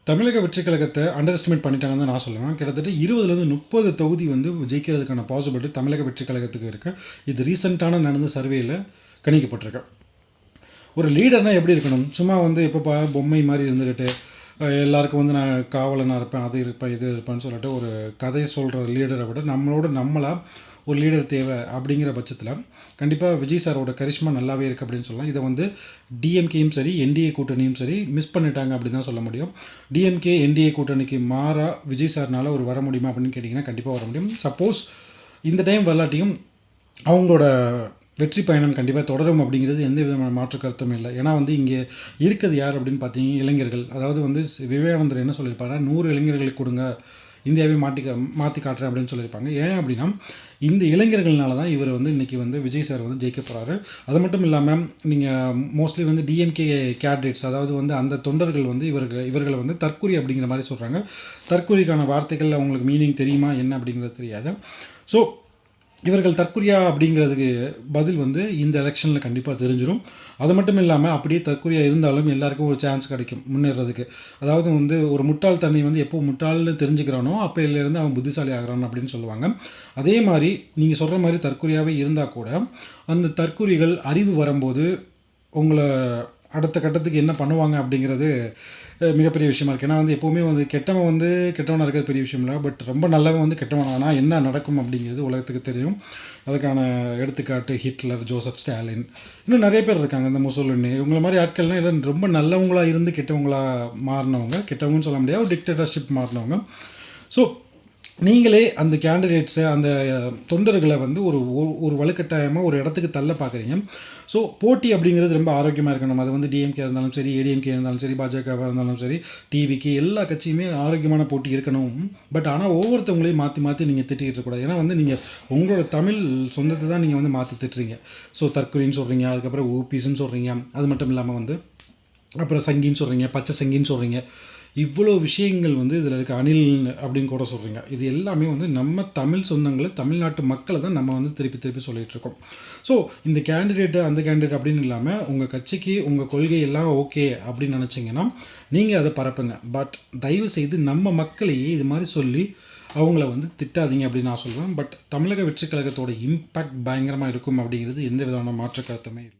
தமிழக வெற்றிக் கழகத்தை அண்டர் எஸ்டிமேட் பண்ணிட்டாங்கன்னு தான் நான் சொல்லுவேன். கிட்டத்தட்ட 20லேருந்து 30 தொகுதி வந்து ஜெயிக்கிறதுக்கான பாசிபிலிட்டி தமிழக வெற்றிக் கழகத்துக்கு இருக்குது. இது ரீசெண்டான நடந்த சர்வேயில் கணிக்கப்பட்டிருக்கு. ஒரு லீடர்னால் எப்படி இருக்கணும்? சும்மா வந்து எப்போ பொம்மை மாதிரி இருந்துக்கிட்டு எல்லாருக்கும் வந்து நான் காவலனாக இருப்பேன், அது இருப்பேன், இது இருப்பேன்னு சொல்லிட்டு ஒரு கதையை சொல்கிற லீடரை விட நம்மளாக ஒரு லீடர் தேவை அப்படிங்கிற பட்சத்தில் கண்டிப்பாக விஜய் சாரோட கரிஷ்மா நல்லாவே இருக்குது அப்படின்னு சொல்லலாம். இதை வந்து டிஎம்கேயும் சரி என்டிஏ கூட்டணியும் சரி மிஸ் பண்ணிட்டாங்க அப்படின்னு தான் சொல்ல முடியும். டிஎம்கே என்டிஏ கூட்டணிக்கு மாறாக விஜய் சார்னால் ஒரு வர முடியுமா அப்படின்னு கேட்டிங்கன்னா கண்டிப்பாக வர முடியும். சப்போஸ் இந்த டைம் வரலாட்டியும் அவங்களோட வெற்றி பயணம் கண்டிப்பாக தொடரும் அப்படிங்கிறது எந்த விதமான மாற்று கருத்தும் இல்லை. ஏன்னா வந்து இங்கே இருக்கிறது யார் அப்படின்னு பார்த்தீங்கன்னா இளைஞர்கள். அதாவது வந்து விவேகானந்தர் என்ன சொல்லியிருப்பாருன்னா 100 இளைஞர்களுக்கு கொடுங்க, இந்தியாவே மாற்றி காட்டுறேன் அப்படின்னு சொல்லியிருப்பாங்க. ஏன் அப்படின்னா இந்த இளைஞர்கள்னால தான் இவர் வந்து இன்றைக்கி வந்து விஜய் சார் வந்து ஜெயிக்க போகிறாரு. அது மட்டும் இல்லாமல் நீங்கள் மோஸ்ட்லி வந்து டிஎம்கே கேண்டிடேட்ஸ், அதாவது வந்து அந்த தொண்டர்கள் வந்து இவர்களை வந்து தற்குறி அப்படிங்கிற மாதிரி சொல்கிறாங்க. தற்குறிக்கான வார்த்தைகள் அவங்களுக்கு மீனிங் தெரியுமா என்ன அப்படிங்கிறது தெரியாது. ஸோ இவர்கள் தற்குறியா அப்படிங்கிறதுக்கு பதில் வந்து இந்த எலெக்ஷனில் கண்டிப்பாக தெரிஞ்சிடும். அது மட்டும் இல்லாமல் அப்படியே தற்குறியாக இருந்தாலும் எல்லாருக்கும் ஒரு சான்ஸ் கிடைக்கும் முன்னேறதுக்கு. அதாவது வந்து ஒரு முட்டாள் தன்னை வந்து எப்போ முட்டாள்னு தெரிஞ்சுக்கிறானோ அப்போலேருந்து அவன் புத்திசாலி ஆகிறான் அப்படின்னு சொல்லுவாங்க. அதே மாதிரி நீங்கள் சொல்கிற மாதிரி தற்குறியாகவே இருந்தால் கூட அந்த தற்குறிகள் அறிவு வரும்போது உங்களை அடுத்த கட்டத்துக்கு என்ன பண்ணுவாங்க அப்படிங்கிறது மிகப்பெரிய விஷயமா இருக்குது. ஏன்னா வந்து எப்போவுமே வந்து கெட்டவனாக இருக்கிறது பெரிய விஷயம் இல்லை. பட் ரொம்ப நல்லவன் வந்து கெட்டவன் ஆனால் என்ன நடக்கும் அப்படிங்கிறது உலகத்துக்கு தெரியும். அதுக்கான எடுத்துக்காட்டு ஹிட்லர், ஜோசப் ஸ்டாலின், இன்னும் நிறைய பேர் இருக்காங்க. இந்த முசோலினி, இவங்கள மாதிரி ஆட்கள்லாம் எல்லாம் ரொம்ப நல்லவங்களாக இருந்து கெட்டவங்களாக மாறினவங்க. கெட்டவங்கன்னு சொல்ல முடியாது, ஒரு டிக்டேட்டர்ஷிப் மாறினவங்க. ஸோ நீங்களே அந்த கேண்டிடேட்ஸை அந்த தொண்டர்களை வந்து ஒரு வலுக்கட்டாயமாக ஒரு இடத்துக்கு தள்ள பார்க்குறீங்க. ஸோ போட்டி அப்படிங்கிறது ரொம்ப ஆரோக்கியமாக இருக்கணும். அது வந்து டிஎம்கே இருந்தாலும் சரி, ஏடிஎம்கே இருந்தாலும் சரி, பாஜகவாக இருந்தாலும் சரி, டிவிக்கு எல்லா கட்சியுமே ஆரோக்கியமான போட்டி இருக்கணும். பட் ஆனால் ஒவ்வொருத்தவங்களையும் மாற்றி நீங்கள் திட்டிகிட்டு இருக்கக்கூடாது. ஏன்னா வந்து நீங்கள் உங்களோட தமிழ் சொந்தத்தை தான் நீங்கள் வந்து மாற்றி திட்டுறீங்க. ஸோ தற்கொலைன்னு சொல்கிறீங்க, அதுக்கப்புறம் ஊபிஸ்ன்னு சொல்கிறீங்க, அது மட்டும் இல்லாமல் வந்து அப்புறம் சங்கின்னு சொல்கிறீங்க, பச்சை சங்கின்னு சொல்கிறீங்க. இவ்வளோ விஷயங்கள் வந்து இதில் இருக்க அணில் அப்படின்னு கூட சொல்கிறீங்க. இது எல்லாமே வந்து நம்ம தமிழ் சொந்தங்களை, தமிழ்நாட்டு மக்களை தான் நம்ம வந்து திருப்பி சொல்லிகிட்ருக்கோம். ஸோ இந்த கேண்டிடேட்டு அந்த கேண்டிடேட் அப்படின்னு இல்லாமல் உங்கள் கட்சிக்கு உங்கள் கொள்கை எல்லாம் ஓகே அப்படின்னு நினச்சிங்கன்னா நீங்கள் அதை பரப்புங்க. பட் தயவு செய்து நம்ம மக்களையே இது மாதிரி சொல்லி அவங்கள வந்து திட்டாதீங்க அப்படின்னு நான் சொல்லுவேன். பட் தமிழக வெற்றிக் கழகத்தோட இம்பேக்ட் பயங்கரமாக இருக்கும் அப்படிங்கிறது எந்த விதமான மாற்று கருத்துமே இல்லை.